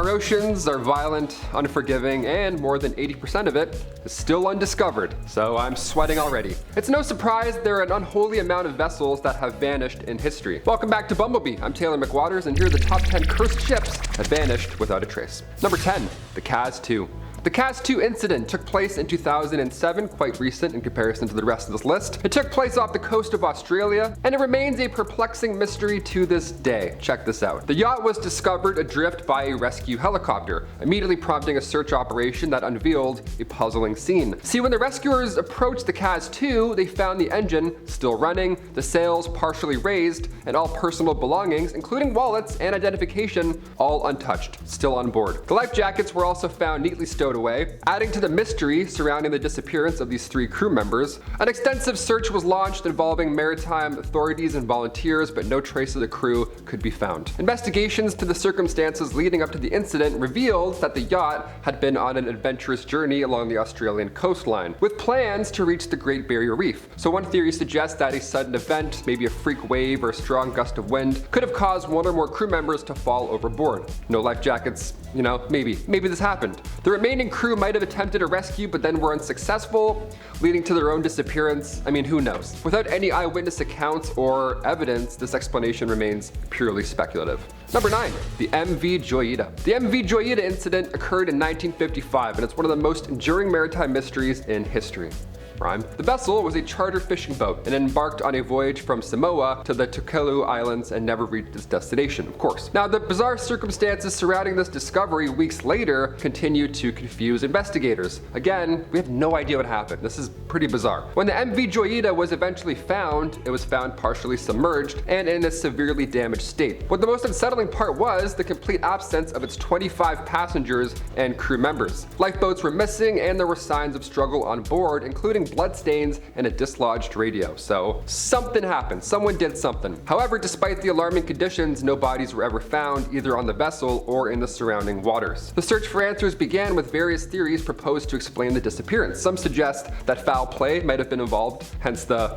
Our oceans are violent, unforgiving, and more than 80% of it is still undiscovered, so I'm sweating already. It's no surprise there are an unholy amount of vessels that have vanished in history. Welcome back to Bumblebee. I'm Taylor McWaters, and here are the top 10 cursed ships that vanished without a trace. Number 10, the Kaz II. The Kaz II incident took place in 2007, quite recent in comparison to the rest of this list. It took place off the coast of Australia, and it remains a perplexing mystery to this day. Check this out. The yacht was discovered adrift by a rescue helicopter, immediately prompting a search operation that unveiled a puzzling scene. See, when the rescuers approached the Kaz II, they found the engine still running, the sails partially raised, and all personal belongings, including wallets and identification, all untouched, still on board. The life jackets were also found neatly stowed away. Adding to the mystery surrounding the disappearance of these 3 crew members, an extensive search was launched involving maritime authorities and volunteers, but no trace of the crew could be found. Investigations to the circumstances leading up to the incident revealed that the yacht had been on an adventurous journey along the Australian coastline, with plans to reach the Great Barrier Reef. So one theory suggests that a sudden event, maybe a freak wave or a strong gust of wind, could have caused one or more crew members to fall overboard. No life jackets, maybe this happened. The remaining crew might have attempted a rescue but then were unsuccessful, leading to their own disappearance. Who knows? Without any eyewitness accounts or evidence, this explanation remains purely speculative. Number 9, the MV Joyita. The MV Joyita incident occurred in 1955, and it's one of the most enduring maritime mysteries in history. The vessel was a charter fishing boat and embarked on a voyage from Samoa to the Tokelau Islands and never reached its destination, of course. Now, the bizarre circumstances surrounding this discovery weeks later continue to confuse investigators. Again, we have no idea what happened. This is pretty bizarre. When the MV Joyita was eventually found, it was found partially submerged and in a severely damaged state. What the most unsettling part was the complete absence of its 25 passengers and crew members. Lifeboats were missing and there were signs of struggle on board, including bloodstains and a dislodged radio. So something happened. Someone did something. However, despite the alarming conditions, no bodies were ever found either on the vessel or in the surrounding waters. The search for answers began with various theories proposed to explain the disappearance. Some suggest that foul play might have been involved, hence the,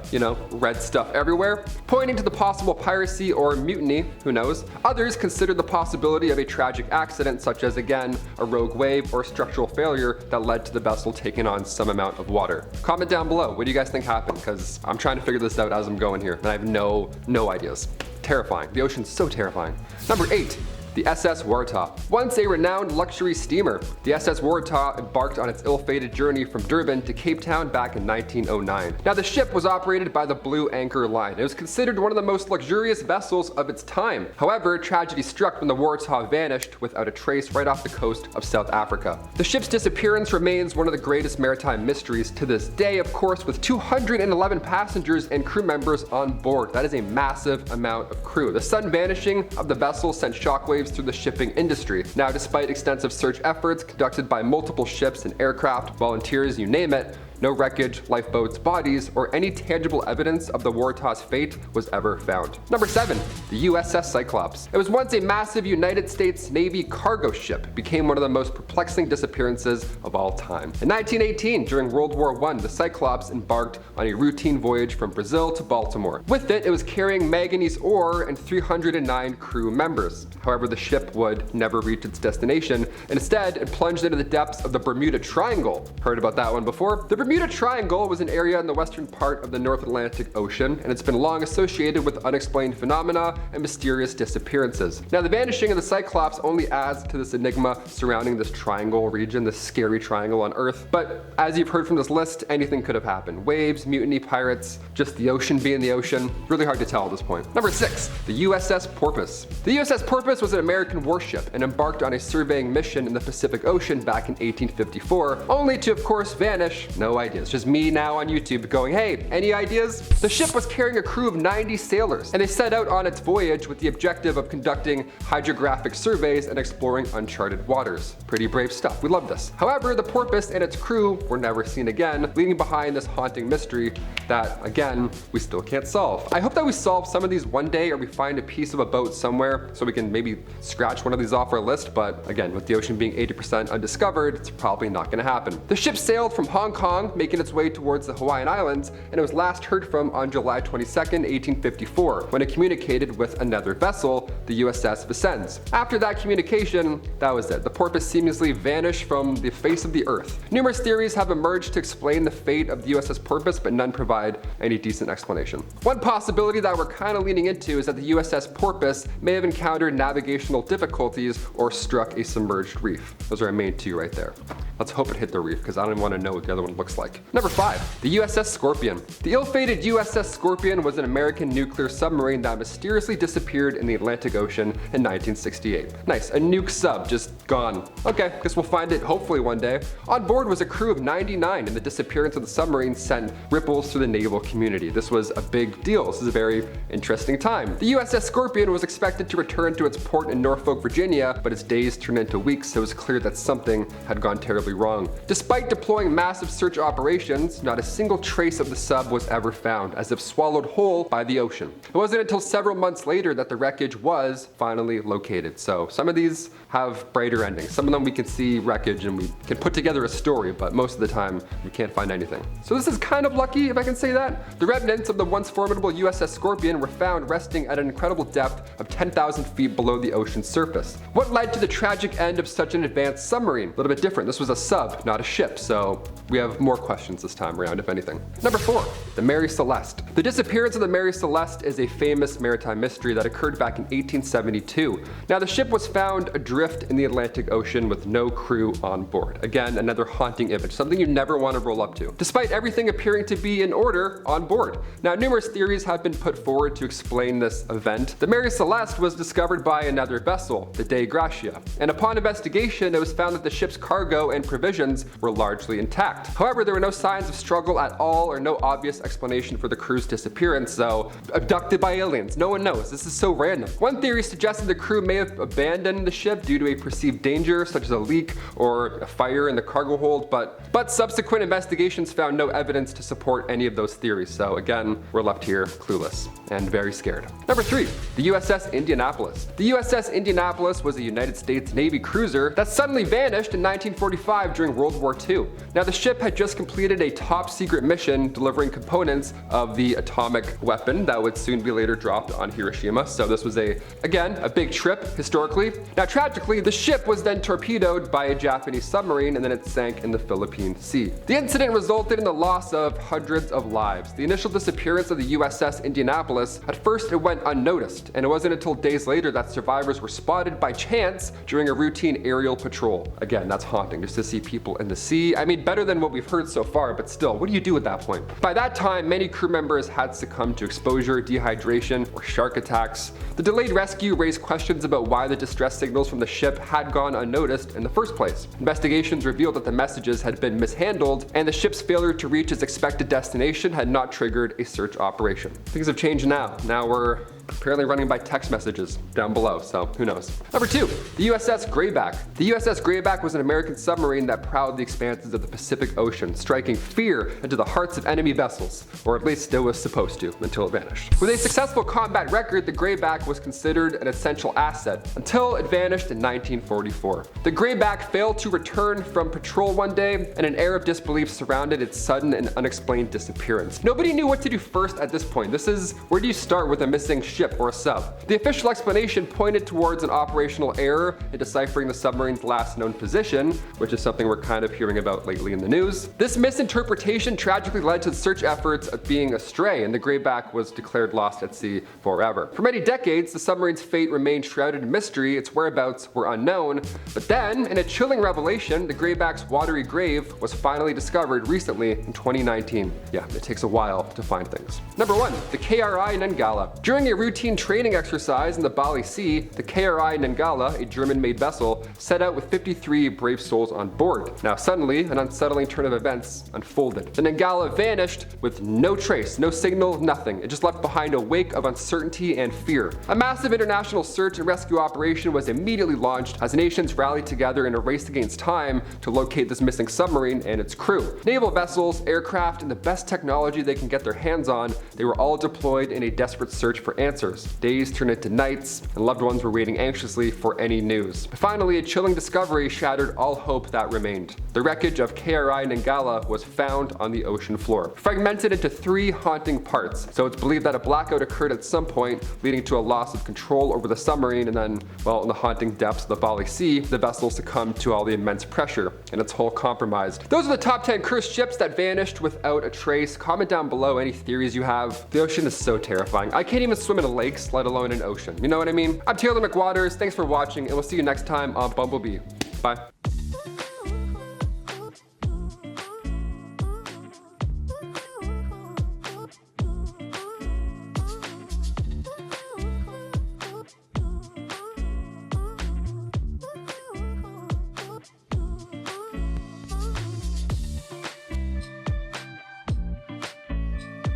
red stuff everywhere, pointing to the possible piracy or mutiny, who knows. Others considered the possibility of a tragic accident, such as, again, a rogue wave or structural failure that led to the vessel taking on some amount of water. Comment down below, what do you guys think happened? Because I'm trying to figure this out as I'm going here, and I have no ideas. Terrifying. The ocean's so terrifying. Number 8. The S.S Waratah. Once a renowned luxury steamer, the S.S Waratah embarked on its ill-fated journey from Durban to Cape Town back in 1909. Now, the ship was operated by the Blue Anchor Line. It was considered one of the most luxurious vessels of its time. However, tragedy struck when the Waratah vanished without a trace right off the coast of South Africa. The ship's disappearance remains one of the greatest maritime mysteries to this day, of course, with 211 passengers and crew members on board. That is a massive amount of crew. The sudden vanishing of the vessel sent shockwaves through the shipping industry. Now, despite extensive search efforts conducted by multiple ships and aircraft, volunteers, you name it, no wreckage, lifeboats, bodies, or any tangible evidence of the Waratah's fate was ever found. Number 7, the USS Cyclops. It was once a massive United States Navy cargo ship, became one of the most perplexing disappearances of all time. In 1918, during World War I, the Cyclops embarked on a routine voyage from Brazil to Baltimore. With it, it was carrying manganese ore and 309 crew members. However, the ship would never reach its destination, and instead, it plunged into the depths of the Bermuda Triangle. Heard about that one before? The Bermuda Triangle was an area in the western part of the North Atlantic Ocean, and it's been long associated with unexplained phenomena and mysterious disappearances. Now, the vanishing of the Cyclops only adds to this enigma surrounding this triangle region, this scary triangle on Earth. But as you've heard from this list, anything could have happened. Waves, mutiny, pirates, just the ocean being the ocean. Really hard to tell at this point. Number 6, the USS Porpoise. The USS Porpoise was an American warship and embarked on a surveying mission in the Pacific Ocean back in 1854, only to, of course, vanish. No ideas. Just me now on YouTube going, hey, any ideas? The ship was carrying a crew of 90 sailors, and they set out on its voyage with the objective of conducting hydrographic surveys and exploring uncharted waters. Pretty brave stuff. We love this. However, the Porpoise and its crew were never seen again, leaving behind this haunting mystery that, again, we still can't solve. I hope that we solve some of these one day, or we find a piece of a boat somewhere so we can maybe scratch one of these off our list, but again, with the ocean being 80% undiscovered, it's probably not going to happen. The ship sailed from Hong Kong now making its way towards the Hawaiian Islands, and it was last heard from on July 22nd, 1854, when it communicated with another vessel, the USS Vincennes. After that communication, that was it. The Porpoise seamlessly vanished from the face of the Earth. Numerous theories have emerged to explain the fate of the USS Porpoise, but none provide any decent explanation. One possibility that we're kind of leaning into is that the USS Porpoise may have encountered navigational difficulties or struck a submerged reef. Those are our main two right there. Let's hope it hit the reef, because I don't even want to know what the other one looks like. Number 5, the USS Scorpion. The ill-fated USS Scorpion was an American nuclear submarine that mysteriously disappeared in the Atlantic Ocean in 1968. Nice, a nuke sub just gone. Okay, guess we'll find it hopefully one day. On board was a crew of 99, and the disappearance of the submarine sent ripples through the naval community. This was a big deal. This is a very interesting time. The USS Scorpion was expected to return to its port in Norfolk, Virginia, but its days turned into weeks, so it was clear that something had gone terribly wrong. Despite deploying massive search operations, not a single trace of the sub was ever found, as if swallowed whole by the ocean. It wasn't until several months later that the wreckage was finally located. So some of these have brighter endings. Some of them we can see wreckage and we can put together a story, but most of the time we can't find anything. So this is kind of lucky, if I can say that. The remnants of the once formidable USS Scorpion were found resting at an incredible depth of 10,000 feet below the ocean's surface. What led to the tragic end of such an advanced submarine? A little bit different. This was a sub, not a ship, so we have more questions this time around, if anything. Number 4, the Mary Celeste. The disappearance of the Mary Celeste is a famous maritime mystery that occurred back in 1872. Now, the ship was found adrift in the Atlantic Ocean with no crew on board. Again, another haunting image, something you never want to roll up to, despite everything appearing to be in order on board. Now, numerous theories have been put forward to explain this event. The Mary Celeste was discovered by another vessel, the Dei Gratia, and upon investigation, it was found that the ship's cargo and provisions were largely intact. However, there were no signs of struggle at all or no obvious explanation for the crew's disappearance, so abducted by aliens. No one knows. This is so random. One theory suggested the crew may have abandoned the ship due to a perceived danger, such as a leak or a fire in the cargo hold, but subsequent investigations found no evidence to support any of those theories. So again, we're left here clueless and very scared. Number 3, the USS Indianapolis. The USS Indianapolis was a United States Navy cruiser that suddenly vanished in 1945 during World War II. Now, the ship had just completed a top secret mission delivering components of the atomic weapon that would soon be later dropped on Hiroshima. So this was again, a big trip historically. Now, tragically, the ship was then torpedoed by a Japanese submarine and then it sank in the Philippine Sea. The incident resulted in the loss of hundreds of lives. The initial disappearance of the USS Indianapolis, at first it went unnoticed, and it wasn't until days later that survivors were spotted by chance during a routine aerial patrol. Again, that's haunting, just to see people in the sea. I mean, better than what we've heard so far, but still, what do you do at that point? By that time, many crew members had succumbed to exposure, dehydration, or shark attacks. The delayed rescue raised questions about why the distress signals from the ship had gone unnoticed in the first place. Investigations revealed that the messages had been mishandled, and the ship's failure to reach its expected destination had not triggered a search operation. Things have changed now. Now we're apparently running by text messages down below, so who knows. Number 2, the USS Grayback. The USS Grayback was an American submarine that prowled the expanses of the Pacific Ocean, striking fear into the hearts of enemy vessels, or at least it was supposed to, until it vanished. With a successful combat record, the Grayback was considered an essential asset until it vanished in 1944. The Grayback failed to return from patrol one day, and an air of disbelief surrounded its sudden and unexplained disappearance. Nobody knew what to do first at this point. This is, where do you start with a missing ship or a sub? The official explanation pointed towards an operational error in deciphering the submarine's last known position, which is something we're kind of hearing about lately in the news. This misinterpretation tragically led to the search efforts of being astray, and the Grayback was declared lost at sea forever. For many decades, the submarine's fate remained shrouded in mystery. Its whereabouts were unknown, but then, in a chilling revelation, the Grayback's watery grave was finally discovered recently in 2019. Yeah, it takes a while to find things. Number 1, the KRI Nanggala. During a routine training exercise in the Bali Sea, the KRI Nanggala, a German-made vessel, set out with 53 brave souls on board. Now, suddenly, an unsettling turn of events unfolded. The Nanggala vanished with no trace, no signal, nothing. It just left behind a wake of uncertainty and fear. A massive international search and rescue operation was immediately launched as nations rallied together in a race against time to locate this missing submarine and its crew. Naval vessels, aircraft, and the best technology they can get their hands on, they were all deployed in a desperate search for answers answers. Days turned into nights, and loved ones were waiting anxiously for any news. But finally, a chilling discovery shattered all hope that remained. The wreckage of KRI Nanggala was found on the ocean floor, fragmented into 3 haunting parts. So it's believed that a blackout occurred at some point, leading to a loss of control over the submarine, and then, well, in the haunting depths of the Bali Sea, the vessel succumbed to all the immense pressure, and its hull compromised. Those are the top 10 cursed ships that vanished without a trace. Comment down below any theories you have. The ocean is so terrifying. I can't even swim in lakes, let alone an ocean. You know what I mean? I'm Taylor McWaters. Thanks for watching, and we'll see you next time on Bumblebee. Bye.